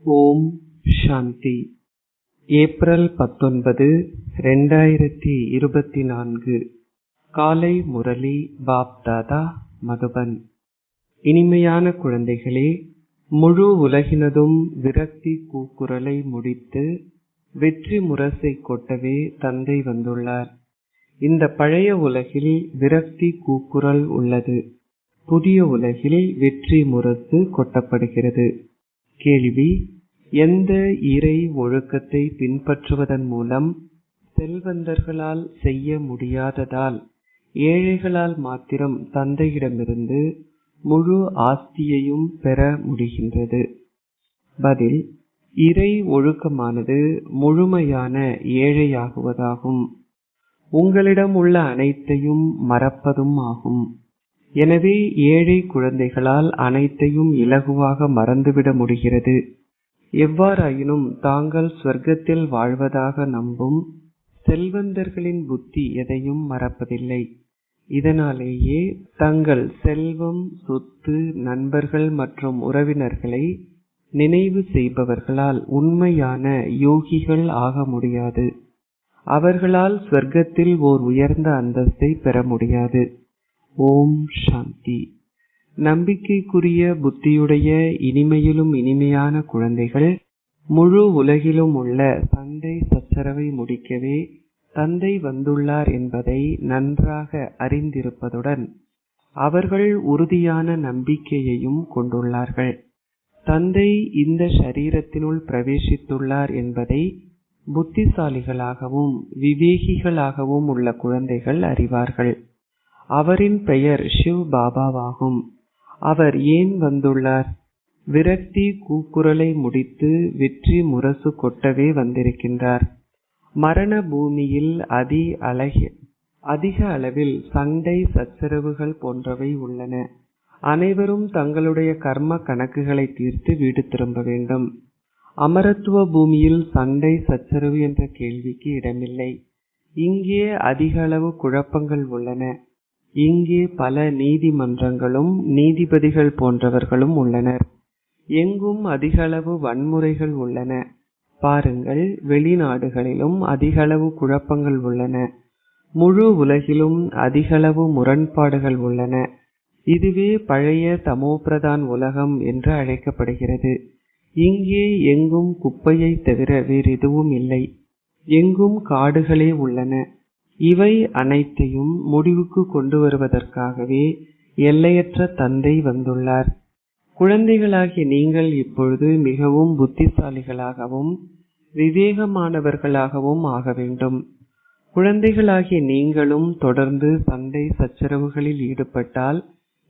ஓம் சாந்தி. April 19, 2024. காலை முரளி பாப்தாதா, மதுபன். இனிமையான குழந்தைகளே, முழு உலகினதும் விரக்தி கூக்குரலை முடித்து வெற்றி முரசை கொட்டவே தந்தை வந்துள்ளார். இந்த பழைய உலகில் விரக்தி கூக்குரல் உள்ளது. புதிய உலகில் வெற்றி முரசு கொட்டப்படுகிறது. கேள்வி: எந்த இறை ஒழுக்கத்தை பின்பற்றுவதன் மூலம் செல்வந்தர்களால் செய்ய முடியாததால் ஏழைகளால் மாத்திரம் தந்தையிடமிருந்து முழு ஆஸ்தியையும் பெற முடிகின்றது? பதில்: இறை ஒழுக்கமானது முழுமையான ஏழையாகுவதாகும். உங்களிடம் உள்ள அனைத்தையும் மறப்பதும் ஆகும். எனவே ஏழை குழந்தைகளால் அனைத்தையும் இலகுவாக மறந்துவிட முடிகிறது. எவ்வாறாயினும் தாங்கள் சொர்க்கத்தில் வாழ்வதாக நம்பும் செல்வந்தர்களின் புத்தி எதையும் மறப்பதில்லை. இதனாலேயே தங்கள் செல்வம், சொத்து, நண்பர்கள் மற்றும் உறவினர்களை நினைவு செய்பவர்களால் உண்மையான யோகிகள் ஆக முடியாது. அவர்களால் சொர்க்கத்தில் ஓர் உயர்ந்த அந்தஸ்தை பெற முடியாது. ஓம் சாந்தி. நம்பிக்கைக்குரிய புத்தியுடைய இனிமையிலும் இனிமையான குழந்தைகள் முழு உலகிலும் உள்ள சண்டை சச்சரவை முடிக்கவே தந்தை வந்துள்ளார் என்பதை நன்றாக அறிந்திருப்பதுடன் அவர்கள் உறுதியான நம்பிக்கையையும் கொண்டுள்ளார்கள். தந்தை இந்த ஷரீரத்தினுள் பிரவேசித்துள்ளார் என்பதை புத்திசாலிகளாகவும் விவேகிகளாகவும் உள்ள குழந்தைகள் அறிவார்கள். அவரின் பெயர் ஷிவ் பாபாவாகும். அவர் ஏன் வந்துள்ளார்? விரக்தி கூக்குரலை முடித்து வெற்றி முரசு கொட்டவே வந்திருக்கின்றார். மரண பூமியில் அதிக அளவில் சண்டை சச்சரவுகள் போன்றவை உள்ளன. அனைவரும் தங்களுடைய கர்ம கணக்குகளை தீர்த்து வீடு திரும்ப வேண்டும். அமரத்துவ பூமியில் சண்டை சச்சரவு என்ற கேள்விக்கு இடமில்லை. இங்கே அதிக அளவு குழப்பங்கள் உள்ளன. இங்கே பல நீதிமன்றங்களும் நீதிபதிகள் போன்றவர்களும் உள்ளனர். எங்கும் அதிக அளவு வன்முறைகள் உள்ளன. பாருங்கள், வெளிநாடுகளிலும் அதிக அளவு குழப்பங்கள் உள்ளன. முழு உலகிலும் அதிக அளவு முரண்பாடுகள் உள்ளன. இதுவே பழைய தமோபிரதான் உலகம் என்று அழைக்கப்படுகிறது. இங்கே எங்கும் குப்பையை தவிர வேறெதுவும் இல்லை. எங்கும் காடுகளே உள்ளன. இவை அனைத்தையும் முடிவுக்கு கொண்டு வருவதற்காகவே எல்லையற்ற தந்தை வந்துள்ளார். குழந்தைகளாகிய நீங்கள் இப்பொழுது மிகவும் புத்திசாலிகளாகவும் விவேகமானவர்களாகவும் ஆக வேண்டும். குழந்தைகளாகிய நீங்களும் தொடர்ந்து சண்டை சச்சரவுகளில் ஈடுபட்டால்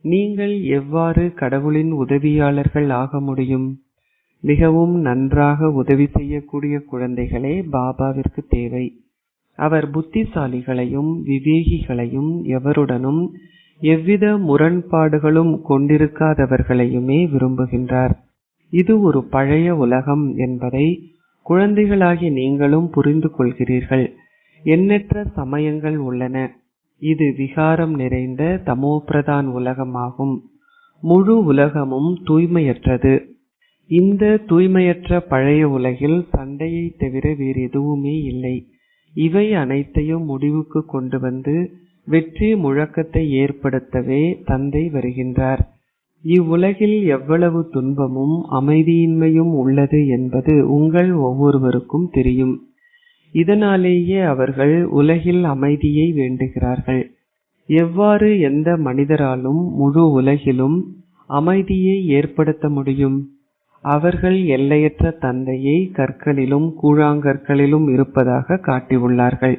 நீங்கள் எவ்வாறு கடவுளின் உதவியாளர்கள் ஆக முடியும்? மிகவும் நன்றாக உதவி செய்யக்கூடிய குழந்தைகளே பாபாவிற்கு தேவை. அவர் புத்திசாலிகளையும் விவேகிகளையும் எவருடனும் எவ்வித முரண்பாடுகளும் கொண்டிருக்காதவர்களையுமே விரும்புகின்றார். இது ஒரு பழைய உலகம் என்பதை குழந்தைகளாகிய நீங்களும் புரிந்து கொள்கிறீர்கள். எண்ணற்ற சமயங்கள் உள்ளன. இது விகாரம் நிறைந்த தமோபிரதான் உலகமாகும். முழு உலகமும் தூய்மையற்றது. இந்த தூய்மையற்ற பழைய உலகில் சண்டையை தவிர வேறு எதுவுமே இல்லை. இவை அனைத்தையும் முடிவுக்கு கொண்டு வந்து வெற்றி முழக்கத்தை ஏற்படுத்தவே தந்தை வருகின்றார். இவ்வுலகில் எவ்வளவு துன்பமும் அமைதியின்மையும் உள்ளது என்பது உங்கள் ஒவ்வொருவருக்கும் தெரியும். இதனாலேயே அவர்கள் உலகில் அமைதியை வேண்டுகிறார்கள். எவ்வாறு எந்த மனிதராலும் முழு உலகிலும் அமைதியை ஏற்படுத்த முடியும்? அவர்கள் எல்லையற்ற தந்தையை கற்களிலும் கூழாங்கற்களிலும் இருப்பதாக காட்டியுள்ளார்கள்.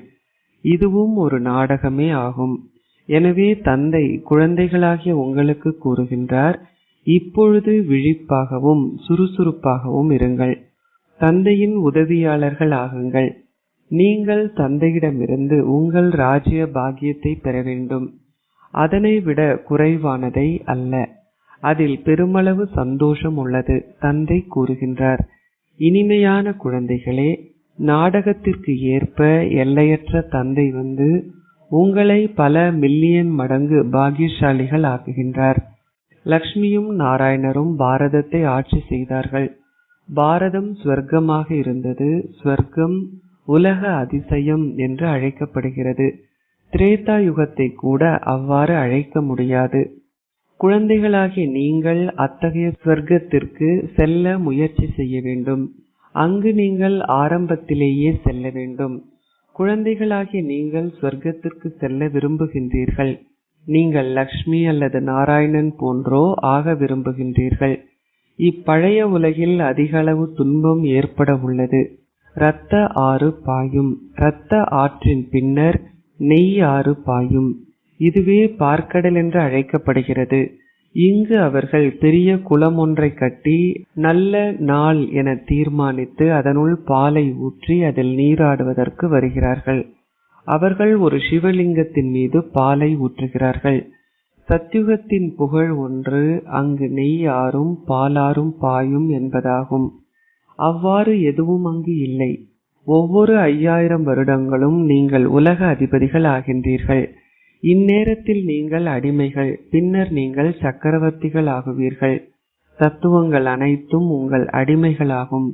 இதுவும் ஒரு நாடகமே ஆகும். எனவே தந்தை குழந்தைகளாகிய உங்களுக்கு கூறுகின்றார், இப்பொழுது விழிப்பாகவும் சுறுசுறுப்பாகவும் இருங்கள். தந்தையின் உதவியாளர்கள் ஆகுங்கள். நீங்கள் தந்தையிடமிருந்து உங்கள் ராஜ்ய பாக்கியத்தை பெற வேண்டும். அதனை விட குறைவானதை அல்ல. அதில் பெருமளவு சந்தோஷம் உள்ளது. தந்தை கூறுகின்றார், இனிமையான குழந்தைகளே, நாடகத்திற்கு ஏற்ப எல்லையற்ற தந்தை வந்து உங்களை பல மில்லியன் மடங்கு பாக்கியசாலிகள் ஆக்குகின்றார். லக்ஷ்மியும் நாராயணரும் பாரதத்தை ஆட்சி செய்தார்கள். பாரதம் ஸ்வர்க்கமாக இருந்தது. ஸ்வர்க்கம் உலக அதிசயம் என்று அழைக்கப்படுகிறது. திரேதா யுகத்தை கூட அவ்வாறு அழைக்க முடியாது. குழந்தைகளாகிய நீங்கள் அத்தகைய ஸ்வர்க்கத்திற்கு செல்ல முயற்சி செய்ய வேண்டும். அங்கு நீங்கள் ஆரம்பத்திலேயே செல்ல வேண்டும். குழந்தைகளாகிய நீங்கள் ஸ்வர்க்கத்திற்கு செல்ல விரும்புகின்றீர்கள். நீங்கள் லக்ஷ்மி அல்லது நாராயணன் போன்றோ ஆக விரும்புகின்றீர்கள். இப்பழைய உலகில் அதிக அளவு துன்பம் ஏற்பட உள்ளது. இரத்த ஆறு பாயும். இரத்த ஆற்றின் பின்னர் நெய் ஆறு பாயும். இதுவே பார்க்கடல் என்று அழைக்கப்படுகிறது. இங்கு அவர்கள் பெரிய குளம் ஒன்றை கட்டி நல்ல நாள் என தீர்மானித்து அதனுள் பாலை ஊற்றி அதில் நீராடுவதற்கு வருகிறார்கள். அவர்கள் ஒரு சிவலிங்கத்தின் மீது பாலை ஊற்றுகிறார்கள். சத்யுகத்தின் புகழ் ஒன்று அங்கு நெய் ஆறும் பாலாறும் பாயும் என்பதாகும். அவ்வாறு எதுவும் அங்கு இல்லை. ஒவ்வொரு 5000 வருடங்களும் நீங்கள் உலக அதிபதிகள் ஆகின்றீர்கள். இந்நேரத்தில் நீங்கள் அடிமைகள், பின்னர் நீங்கள் சக்கரவர்த்திகள் ஆகுவீர்கள். தத்துவங்கள் அனைத்தும் உங்கள் அடிமைகளாகும்.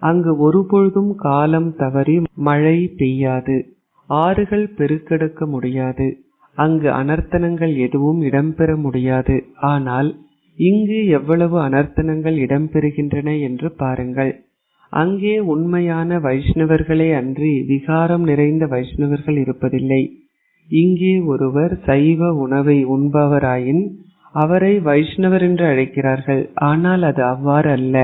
அங்கு ஒருபொழுதும் காலம் தவறி மழை பெய்யாது, ஆறுகள் பெருக்கெடுக்க முடியாது, அங்கு அனர்த்தனங்கள் எதுவும் இடம்பெற முடியாது. ஆனால் இங்கு எவ்வளவு அனர்த்தனங்கள் இடம்பெறுகின்றன என்று பாருங்கள். அங்கே உண்மையான வைஷ்ணவர்களே அன்றி விகாரம் நிறைந்த வைஷ்ணவர்கள் இருப்பதில்லை. இங்கே ஒருவர் சைவ உணவை உண்பவராயின் அவரை வைஷ்ணவர் என்று அழைக்கிறார்கள். ஆனால் அது அவ்வாறு அல்ல.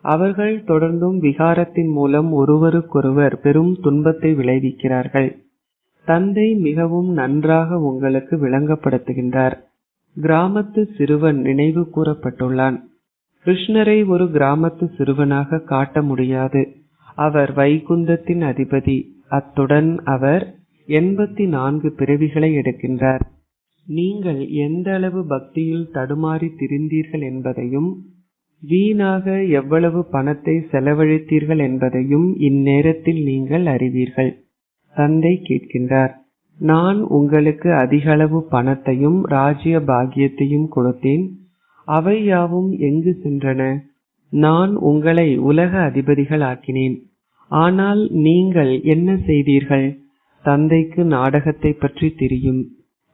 அவர்கள் தொடர்ந்தும் விகாரத்தின் மூலம் ஒருவருக்கொருவர் பெரும் துன்பத்தை விளைவிக்கிறார்கள். தந்தை மிகவும் நன்றாக உங்களுக்கு விளங்கப்படுத்துகின்றார். கிராமத்து சிறுவன் நினைவு கூறப்பட்டுள்ளான். கிருஷ்ணரை ஒரு கிராமத்து சிறுவனாக காட்ட முடியாது. அவர் வைகுந்தத்தின் அதிபதி. அத்துடன் அவர் 84 பிறவிகளை எடுக்கின்றார். நீங்கள் எந்த அளவு பக்தியில் தடுமாறி திரிந்தீர்கள் என்பதையும் வீணாக எவ்வளவு பணத்தை செலவழித்தீர்கள் என்பதையும் இந்நேரத்தில் நீங்கள் அறிவீர்கள். தந்தை கேட்கின்றார், நான் உங்களுக்கு அதிக அளவு பணத்தையும் ராஜ்ய பாக்கியத்தையும் கொடுத்தேன். அவை யாவும் எங்கு சென்றன? நான் உங்களை உலக அதிபதிகள் ஆக்கினேன். ஆனால் நீங்கள் என்ன செய்தீர்கள்? தந்தைக்கு நாடகத்தை பற்றி தெரியும்.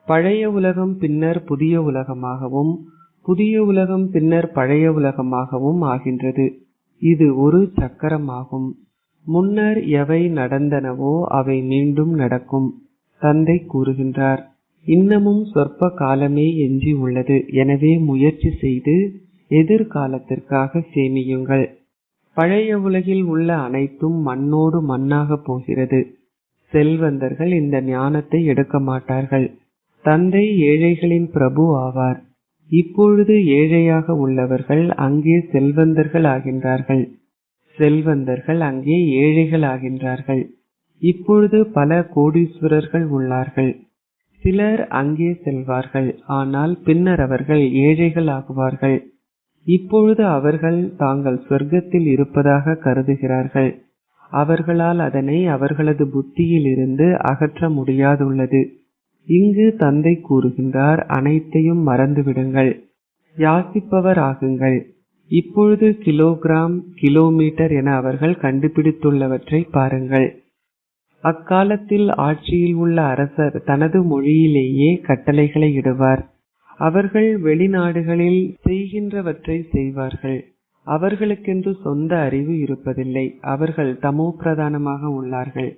பழைய உலகம் பின்னர் புதிய உலகமாகவும், புதிய உலகம் பின்னர் பழைய உலகமாகவும் ஆகின்றது. இது ஒரு சக்கரமாகும். முன்னர் எவை நடந்தனவோ அவை மீண்டும் நடக்கும். தந்தை கூறுகின்றார், இன்னமும் சொற்ப காலமே எஞ்சி உள்ளது. எனவே முயற்சி செய்து எதிர்காலத்திற்காக சேமியுங்கள். பழைய உலகில் உள்ள அனைத்தும் மண்ணோடு மண்ணாக போகிறது. செல்வந்தர்கள் இந்த ஞானத்தை எடுக்க மாட்டார்கள். தந்தை ஏழைகளின் பிரபு ஆவார். இப்பொழுது ஏழையாக உள்ளவர்கள் அங்கே செல்வந்தர்கள் ஆகின்றார்கள். செல்வந்தர்கள் அங்கே ஏழைகள் ஆகின்றார்கள். இப்பொழுது பல கோடீஸ்வரர்கள் உள்ளார்கள். சிலர் அங்கே செல்வார்கள். ஆனால் பின்னர் அவர்கள் ஏழைகள் ஆகுவார்கள். இப்பொழுது அவர்கள் தாங்கள் சொர்க்கத்தில் இருப்பதாக கருதுகிறார்கள். அவர்களால் அதனை அவர்களது புத்தியில் இருந்து அகற்ற முடியாதுள்ளது. இங்கு தந்தை கூறுகின்றார், அனைத்தையும் மறந்துவிடுங்கள், யாசிப்பவர் ஆகுங்கள். இப்பொழுது கிலோகிராம், கிலோமீட்டர் என அவர்கள் கண்டுபிடித்துள்ளவற்றை பாருங்கள். அக்காலத்தில் ஆட்சியில் உள்ள அரசர் தனது மொழியிலேயே கட்டளைகளை இடுவார். அவர்கள் வெளிநாடுகளில் செய்கின்றவற்றை செய்வார்கள். அவர்களுக்கென்று சொந்த அறிவு இருப்பதில்லை. அவர்கள் தமோ பிரதானமாக உள்ளார்கள்.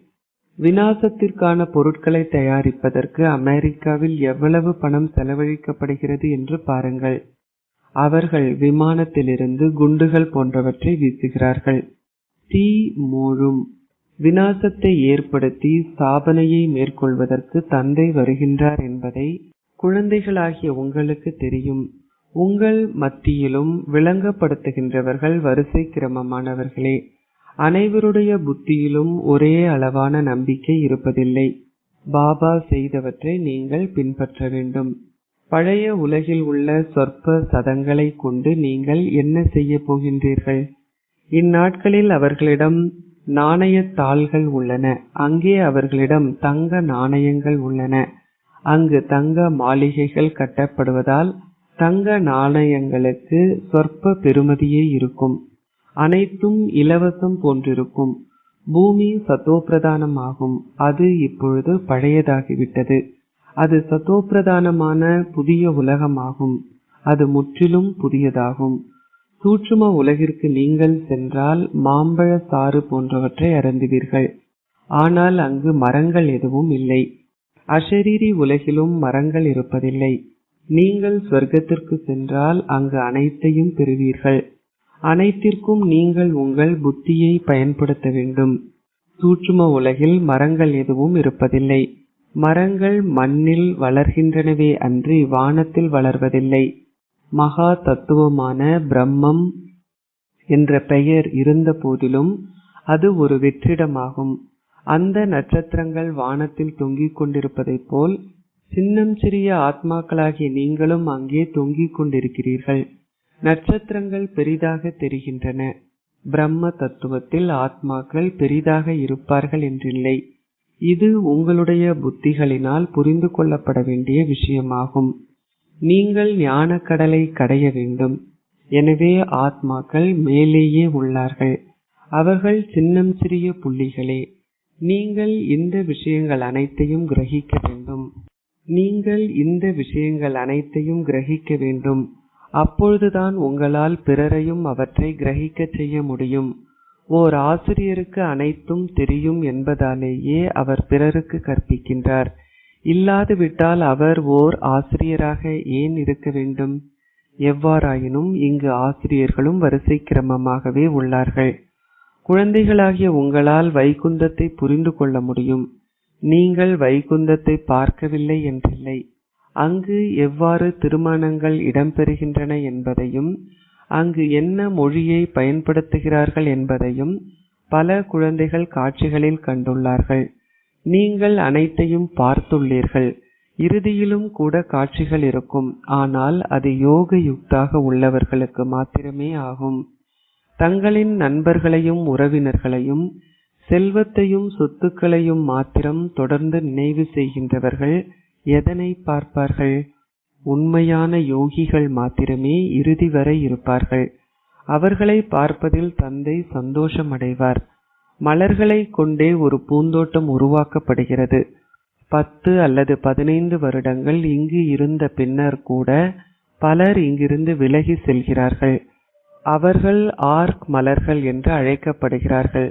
விநாசத்திற்கான பொருட்களை தயாரிப்பதற்கு அமெரிக்காவில் எவ்வளவு பணம் செலவழிக்கப்படுகிறது என்று பாருங்கள். அவர்கள் விமானத்திலிருந்து குண்டுகள் போன்றவற்றை வீசுகிறார்கள். தீ மூழும். விநாசத்தை ஏற்படுத்தி ஸ்தாபனையை மேற்கொள்வதற்கு தந்தை வருகின்றார் என்பதை குழந்தைகளாகிய உங்களுக்கு தெரியும். உங்கள் மத்தியிலும் விளங்கப்படுத்துகின்றவர்கள் வரிசை கிரமமானவர்களே. அனைவருடைய புத்தியிலும் ஒரே அளவான நம்பிக்கை இருப்பதில்லை. பாபா செய்தவற்றை நீங்கள் பின்பற்ற வேண்டும். பழைய உலகில் உள்ள சொற்ப சதங்களை கொண்டு நீங்கள் என்ன செய்ய போகின்றீர்கள்? இந்நாட்களில் அவர்களிடம் நாணயத்தாள்கள் உள்ளன. அங்கே அவர்களிடம் தங்க நாணயங்கள் உள்ளன. அங்கு தங்க மாளிகைகள் கட்டப்படுவதால் தங்க நாணயங்களுக்கு சொற்ப பெறுமதியே இருக்கும். அனைத்தும் இலவசம் போன்றிருக்கும். பூமி சத்தோப்பிரதானமாகும். அது இப்பொழுது பழையதாகிவிட்டது. அது சத்தோப்பிரதானமான புதிய உலகமாகும். அது முற்றிலும் புதியதாகும். சூட்சும உலகிற்கு நீங்கள் சென்றால் மாம்பழ சாறு போன்றவற்றை அருந்துவீர்கள். ஆனால் அங்கு மரங்கள் எதுவும் இல்லை. அஷரீரி உலகிலும் மரங்கள் இருப்பதில்லை. நீங்கள் சொர்க்கத்திற்கு சென்றால் அங்கு அனைத்தையும் பெறுவீர்கள். அனைத்திற்கும் நீங்கள் உங்கள் புத்தியை பயன்படுத்த வேண்டும். சூட்சும உலகில் மரங்கள் எதுவும் இருப்பதில்லை. மரங்கள் மண்ணில் வளர்கின்றனவே அன்றி வானத்தில் வளர்வதில்லை. மகா தத்துவமான பிரம்மம் என்ற பெயர் இருந்த போதிலும் அது ஒரு வெற்றிடமாகும். அந்த நட்சத்திரங்கள் வானத்தில் தொங்கிக் கொண்டிருப்பதைப் போல் சின்னம் சிறிய ஆத்மாக்களாகிய நீங்களும் அங்கே தொங்கிக் கொண்டிருக்கிறீர்கள். நட்சத்திரங்கள் பெரிதாக தெரிகின்றன. பிரம்ம தத்துவத்தில் ஆத்மாக்கள் பெரிதாக இருப்பார்கள் என்றில்லை. இது உங்களுடைய புத்திகளினால் புரிந்து கொள்ளப்பட வேண்டிய விஷயமாகும். நீங்கள் ஞானக்கடலை கடைய வேண்டும். எனவே ஆத்மாக்கள் மேலேயே உள்ளார்கள். அவர்கள் சின்னம் சிறிய புள்ளிகளே. நீங்கள் இந்த விஷயங்கள் அனைத்தையும் கிரகிக்க வேண்டும். நீங்கள் இந்த விஷயங்கள் அனைத்தையும் கிரகிக்க வேண்டும். அப்பொழுதுதான் உங்களால் பிறரையும் அவற்றை கிரகிக்க செய்ய முடியும். ஓர் ஆசிரியருக்கு அனைத்தும் தெரியும் என்பதாலேயே அவர் பிறருக்கு கற்பிக்கின்றார். இல்லாது விட்டால் அவர் ஓர் ஆசிரியராக ஏன் இருக்க வேண்டும்? எவ்வாறாயினும் இங்கு ஆசிரியர்களும் வரிசை கிரமமாகவே உள்ளார்கள். குழந்தைகளாகிய உங்களால் வைகுந்தத்தை புரிந்து கொள்ள முடியும். நீங்கள் வைகுந்தத்தை பார்க்கவில்லை என்றில்லை. அங்கு எவ்வாறு திருமணங்கள் இடம்பெறுகின்றன என்பதையும் அங்கு என்ன மொழியை பயன்படுத்துகிறார்கள் என்பதையும் பல குழந்தைகள் காட்சிகளில் கண்டுள்ளார்கள். நீங்கள் அனைத்தையும் பார்த்துள்ளீர்கள். இறுதியிலும் கூட காட்சிகள் இருக்கும். ஆனால் அது யோக யுக்தாக உள்ளவர்களுக்கு மாத்திரமே ஆகும். தங்களின் நண்பர்களையும் உறவினர்களையும் செல்வத்தையும் சொத்துக்களையும் மாத்திரம் தொடர்ந்து நினைவு செய்கின்றவர்கள் எதனை பார்ப்பார்கள்? உண்மையான யோகிகள் மாத்திரமே இறுதி வரை இருப்பார்கள். அவர்களை பார்ப்பதில் தந்தை சந்தோஷமடைவார். மலர்களை கொண்டே ஒரு பூந்தோட்டம் உருவாக்கப்படுகிறது. 10 அல்லது 15 வருடங்கள் இங்கு இருந்த பின்னர் கூட பலர் இங்கிருந்து விலகி செல்கிறார்கள். அவர்கள் ஆர்க் மலர்கள் என்று அழைக்கப்படுகிறார்கள்.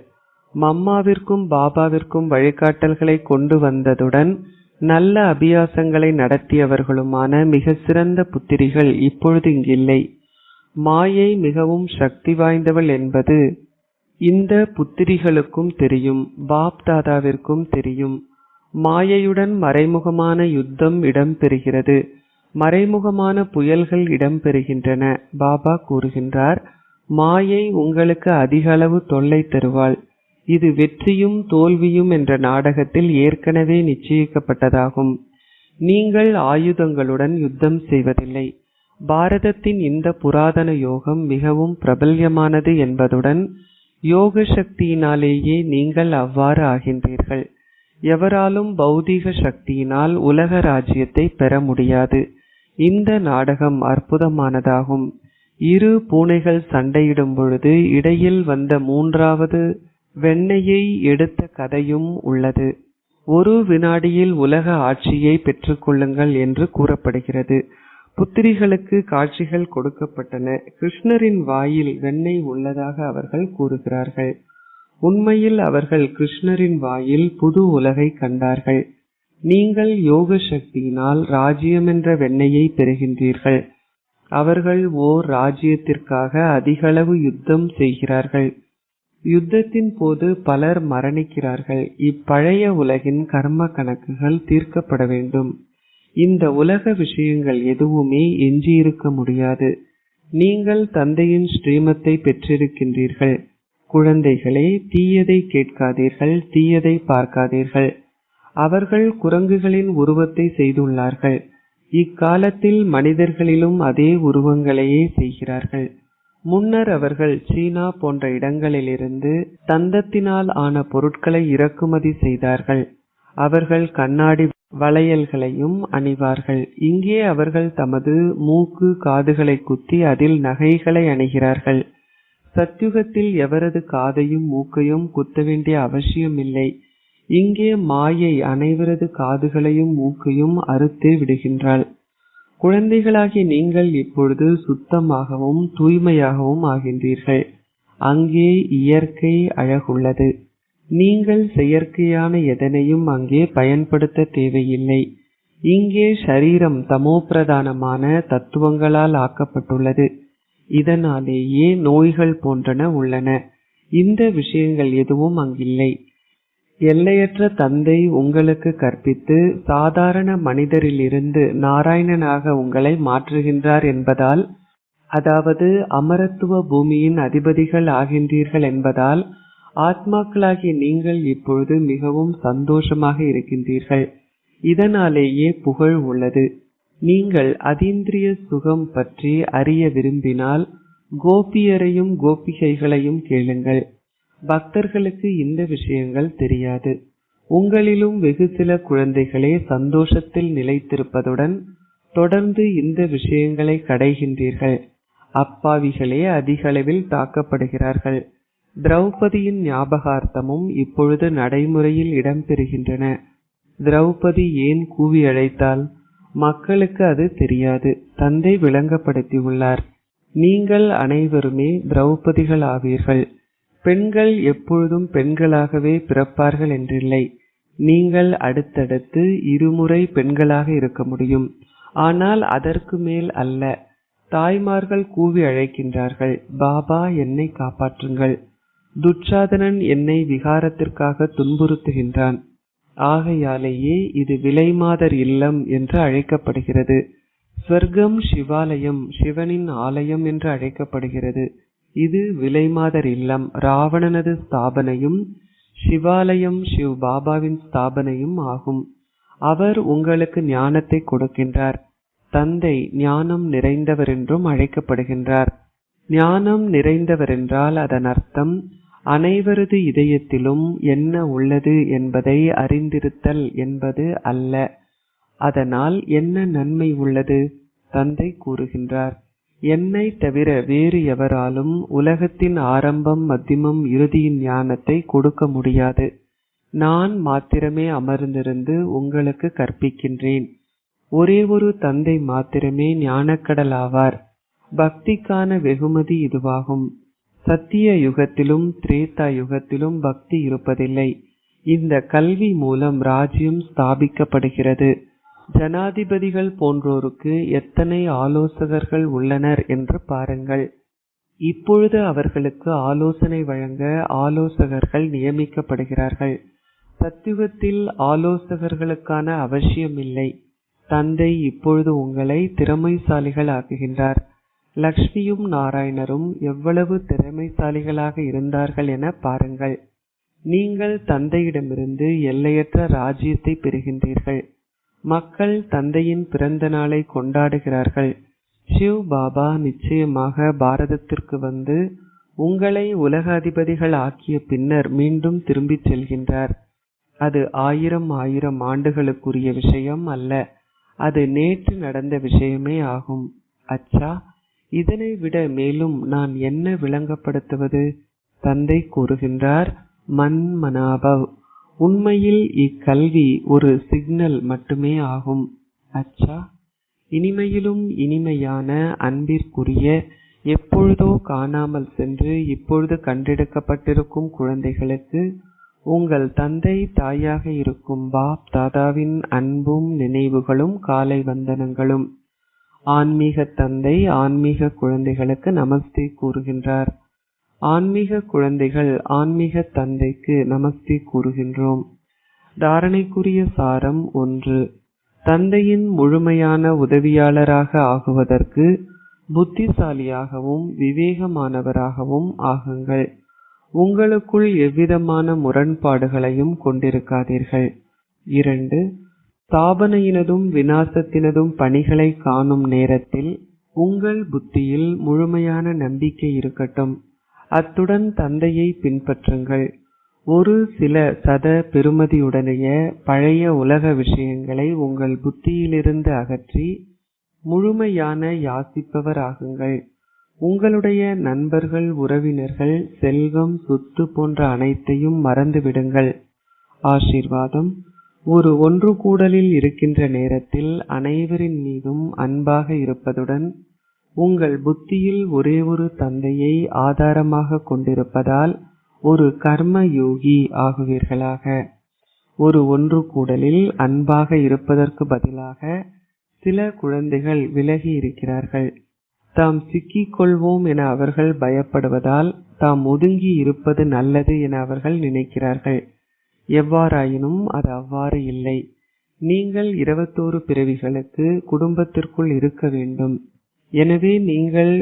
மம்மாவிற்கும் பாபாவிற்கும் வழிகாட்டல்களை கொண்டு வந்ததுடன் நல்ல அபியாசங்களை நடத்தியவர்களுமான மிக சிறந்த புத்திரிகள் இப்பொழுது இங்கில்லை. மாயை மிகவும் சக்தி வாய்ந்தவள் என்பது இந்த புத்திரிகளுக்கும் தெரியும். பாப் தாதாவிற்கும் தெரியும். மாயையுடன் மறைமுகமான யுத்தம் இடம்பெறுகிறது. மறைமுகமான புயல்கள் இடம்பெறுகின்றன. பாபா கூறுகின்றார், மாயை உங்களுக்கு அதிக அளவு தொல்லை தருவாள். இது வெற்றியும் தோல்வியும் என்ற நாடகத்தில் ஏற்கனவே நிச்சயிக்கப்பட்டதாகும். நீங்கள் ஆயுதங்களுடன் யுத்தம் செய்வதில்லை. பாரதத்தின் இந்த புராதன யோகம் மிகவும் பிரபல்யமானது என்பதுடன் யோக சக்தியினாலேயே நீங்கள் அவ்வாறு ஆகின்றீர்கள். எவராலும் பௌதீக சக்தியினால் உலக ராஜ்யத்தை பெற முடியாது. இந்த நாடகம் அற்புதமானதாகும். இரு பூனைகள் சண்டையிடும் பொழுது இடையில் வந்த மூன்றாவது வெண்ணையை எடுத்த கதையும் உள்ளது. ஒரு வினாடியில் உலக ஆட்சியை பெற்றுக்கொள்ளுங்கள் என்று கூறப்படுகிறது. புத்திரிகளுக்கு காட்சிகள் கொடுக்கப்பட்டன. கிருஷ்ணரின் வாயில் வெண்ணெய் உள்ளதாக அவர்கள் கூறுகிறார்கள். உண்மையில் அவர்கள் கிருஷ்ணரின் வாயில் புது உலகை கண்டார்கள். நீங்கள் யோக சக்தியினால் ராஜ்யம் என்ற வெண்ணெயை பெறுகின்றீர்கள். அவர்கள் ஓர் ராஜ்யத்திற்காக அதிகளவு யுத்தம் செய்கிறார்கள். யுத்தத்தின் போது பலர் மரணிக்கிறார்கள். இப்பழைய உலகின் கர்ம கணக்குகள் தீர்க்கப்பட வேண்டும். இந்த உலக விஷயங்கள் எதுவுமே எஞ்சியிருக்க முடியாது. நீங்கள் தந்தையின் ஸ்ரீமத்தை பெற்றிருக்கின்றீர்கள். குழந்தைகளே, தீயதை கேட்காதீர்கள், தீயதை பார்க்காதீர்கள். அவர்கள் குரங்குகளின் உருவத்தை செய்துள்ளார்கள். இக்காலத்தில் மனிதர்களிலும் அதே உருவங்களையே செய்கிறார்கள். முன்னர் அவர்கள் சீனா போன்ற இடங்களிலிருந்து தந்தத்தினால் ஆன பொருட்களை இறக்குமதி செய்தார்கள். அவர்கள் கண்ணாடி வளையல்களையும் அணிவார்கள். இங்கே அவர்கள் தமது மூக்கு காதுகளை குத்தி அதில் நகைகளை அணிகிறார்கள். சத்யுகத்தில் எவரது காதையும் மூக்கையும் குத்த வேண்டிய அவசியமில்லை. இங்கே மாயை அனைவரது காதுகளையும் மூக்கையும் அறுத்தே விடுகின்றாள். குழந்தைகளாகிய நீங்கள் இப்பொழுது சுத்தமாகவும் தூய்மையாகவும் ஆகின்றீர்கள். அங்கே இயற்கை அழகுள்ளது. நீங்கள் செயற்கையான எதனையும் அங்கே பயன்படுத்த தேவையில்லை. இங்கே ஷரீரம் தமோபிரதானமான தத்துவங்களால் ஆக்கப்பட்டுள்ளது. இதனாலேயே நோய்கள் போன்றன உள்ளன. இந்த விஷயங்கள் எதுவும் அங்கில்லை. எல்லையற்ற தந்தை உங்களுக்கு கற்பித்து சாதாரண மனிதரிலிருந்து நாராயணனாக உங்களை மாற்றுகின்றார் என்பதால், அதாவது அமரத்துவ பூமியின் அதிபதிகள் ஆகின்றீர்கள் என்பதால், ஆத்மாக்களாகிய நீங்கள் இப்பொழுது மிகவும் சந்தோஷமாக இருக்கின்றீர்கள். இதனாலேயே புகழ் உள்ளது. நீங்கள் அதீந்திரிய சுகம் பற்றி அறிய விரும்பினால் கோபியரையும் கோபிகைகளையும் கேளுங்கள். பக்தர்களுக்கு இந்த விஷயங்கள் தெரியாது. உங்களிலும் வெகு சில குழந்தைகளே சந்தோஷத்தில் நிலைத்திருப்பதுடன் தொடர்ந்து இந்த விஷயங்களை கடைகின்றீர்கள். அப்பாவிகளே அதிக அளவில் தாக்கப்படுகிறார்கள். திரௌபதியின் ஞாபகார்த்தமும் இப்பொழுது நடைமுறையில் இடம்பெறுகின்றன. திரௌபதி ஏன் கூவி அழைத்தாள்? மக்களுக்கு அது தெரியாது. தந்தை விளங்கப்படுத்தியுள்ளார். நீங்கள் அனைவருமே திரௌபதிகள் ஆவீர்கள். பெண்கள் எப்பொழுதும் பெண்களாகவே பிறப்பார்கள் என்றில்லை. நீங்கள் அடுத்தடுத்து இருமுறை பெண்களாக இருக்க முடியும். ஆனால் அதற்கு மேல் அல்ல. தாய்மார்கள் கூவி அழைக்கின்றார்கள், பாபா என்னை காப்பாற்றுங்கள். துச்சாதனன் என்னை விகாரத்திற்காக துன்புறுத்துகின்றான். ஆகையாலேயே இது விலைமாதர் இல்லம் என்று அழைக்கப்படுகிறது. ஸ்வர்க்கம் சிவாலயம், சிவனின் ஆலயம் என்று அழைக்கப்படுகிறது. இது விலைமாதர் இல்லம். ராவணனது ஸ்தாபனையும் சிவாலயம் சிவ் பாபாவின் ஸ்தாபனையும் ஆகும். அவர் உங்களுக்கு ஞானத்தை கொடுக்கின்றார். தந்தை ஞானம் நிறைந்தவர் என்றும் அழைக்கப்படுகின்றார். ஞானம் நிறைந்தவர் என்றால் அதன் அர்த்தம் அனைவரது இதயத்திலும் என்ன உள்ளது என்பதை அறிந்திருத்தல் என்பது அல்ல. அதனால் என்ன நன்மை உள்ளது? தந்தை கூறுகின்றார், என்னை தவிர வேறு எவராலும் உலகத்தின் ஆரம்பம் மத்தியமம் இறுதியின் ஞானத்தை கொடுக்க முடியாது. நான் மாத்திரமே அமர்ந்திருந்து உங்களுக்கு கற்பிக்கின்றேன். ஒரே ஒரு தந்தை மாத்திரமே ஞானக்கடல் ஆவார். பக்திக்கான வெகுமதி இதுவாகும். சத்திய யுகத்திலும் திரேதா யுகத்திலும் பக்தி இருப்பதில்லை. இந்த கல்வி மூலம் ராஜ்யம் ஸ்தாபிக்கப்படுகிறது. ஜனாதிபதிகள் போன்றோருக்கு எத்தனை ஆலோசகர்கள் உள்ளனர் என்று பாருங்கள். இப்பொழுது அவர்களுக்கு ஆலோசனை வழங்க ஆலோசகர்கள் நியமிக்கப்படுகிறார்கள். சத்யுகத்தில் ஆலோசகர்களுக்கான அவசியமில்லை. தந்தை இப்பொழுது உங்களை திறமைசாலிகள் ஆக்குகின்றார். லக்ஷ்மியும் நாராயணரும் எவ்வளவு திறமைசாலிகளாக இருந்தார்கள் என பாருங்கள். நீங்கள் தந்தையிடமிருந்து எல்லையற்ற ராஜ்யத்தை பெறுகின்றீர்கள். மக்கள் தந்தையின் பிறந்த நாளை கொண்டாடுகிறார்கள். சிவ் பாபா நிச்சயமாக பாரதத்திற்கு வந்து உங்களை உலக அதிபதிகள் ஆக்கிய பின்னர் மீண்டும் திரும்பிச் செல்கின்றார். அது 1000 ஆண்டுகளுக்குரிய விஷயம் அல்ல. அது நேற்று நடந்த விஷயமே ஆகும். அச்சா, இதனை விட மேலும் நான் என்ன விளங்கப்படுத்துவது? தந்தை கூறுகின்றார், மன்மனாபவ். உண்மையில் இக்கல்வி ஒரு சிக்னல் மட்டுமே ஆகும். அச்சா, இனிமையிலும் இனிமையான அன்பிற்குரிய எப்பொழுதோ காணாமல் சென்று இப்பொழுது கண்டெடுக்கப்பட்டிருக்கும் குழந்தைகளுக்கு உங்கள் தந்தை தாயாக இருக்கும் பாப் தாதாவின் அன்பும் நினைவுகளும் காலை வந்தனங்களும். ஆன்மீக தந்தை ஆன்மீக குழந்தைகளுக்கு நமஸ்தே கூறுகின்றார். ஆன்மீக குழந்தைகள் ஆன்மீக தந்தைக்கு நமஸ்தே கூறுகின்றோம். தாரணைக்குரிய சாரம் 1. தந்தையின் முழுமையான உதவியாளராக ஆகுவதற்கு புத்திசாலியாகவும் விவேகமானவராகவும் ஆகுங்கள். உங்களுக்குள் எவ்விதமான முரண்பாடுகளையும் கொண்டிருக்காதீர்கள். 2. ஸ்தாபனையினதும் விநாசத்தினதும் பணிகளை காணும் நேரத்தில் உங்கள் புத்தியில் முழுமையான நம்பிக்கை இருக்கட்டும். அத்துடன் தந்தையை பின்பற்றுங்கள். ஒரு சில சத பெறுமதியுடனேய பழைய உலக விஷயங்களை உங்கள் புத்தியிலிருந்து அகற்றி முழுமையான யாசிப்பவர் ஆகுங்கள். உங்களுடைய நண்பர்கள், உறவினர்கள், செல்வம், சொத்து போன்ற அனைத்தையும் மறந்துவிடுங்கள். ஆசீர்வாதம். ஒரு ஒன்று கூடலில் இருக்கின்ற நேரத்தில் அனைவரின் மீதும் அன்பாக இருப்பதுடன் உங்கள் புத்தியில் ஒரே ஒரு தந்தையை ஆதாரமாக கொண்டிருப்பதால் ஒரு கர்ம யோகி ஆகுவீர்களாக. ஒரு ஒன்று கூடலில் அன்பாக இருப்பதற்கு பதிலாக சில குழந்தைகள் விலகி இருக்கிறார்கள். தாம் சிக்கிக் கொள்வோம் என அவர்கள் பயப்படுவதால் தாம் ஒதுங்கி இருப்பது நல்லது என அவர்கள் நினைக்கிறார்கள். எவ்வாறாயினும் அது அவ்வாறு இல்லை. நீங்கள் 21 பிறவிகளுக்கு குடும்பத்திற்குள் இருக்க வேண்டும். எனவே நீங்கள்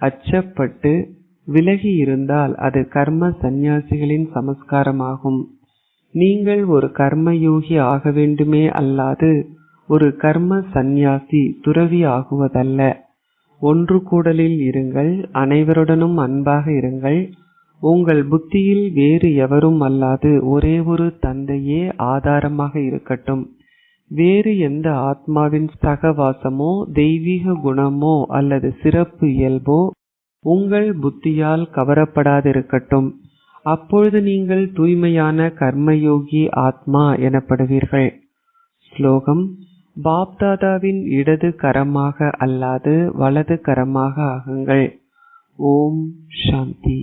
அச்சப்பட்டு விலகி இருந்தால் அது கர்ம சந்நியாசிகளின் சமஸ்காரமாகும். நீங்கள் ஒரு கர்மயோகி ஆக வேண்டுமே அல்லாது ஒரு கர்ம சந்நியாசி துறவி ஆகுவதல்ல. ஒன்று கூடலில் இருங்கள், அனைவருடனும் அன்பாக இருங்கள். உங்கள் புத்தியில் வேறு எவரும் அல்லாது ஒரே ஒரு தந்தையே ஆதாரமாக இருக்கட்டும். வேறு எந்த ஆத்மாவின் சகவாசமோ தெய்வீக குணமோ அல்லது சிறப்பு இயல்போ உங்கள் புத்தியால் கவரப்படாதிருக்கட்டும். அப்பொழுது நீங்கள் தூய்மையான கர்மயோகி ஆத்மா எனப்படுவீர்கள். ஸ்லோகம். பாப்தாதாவின் இடது கரமாக அல்லாது வலது கரமாக ஆகுங்கள். ஓம் சாந்தி.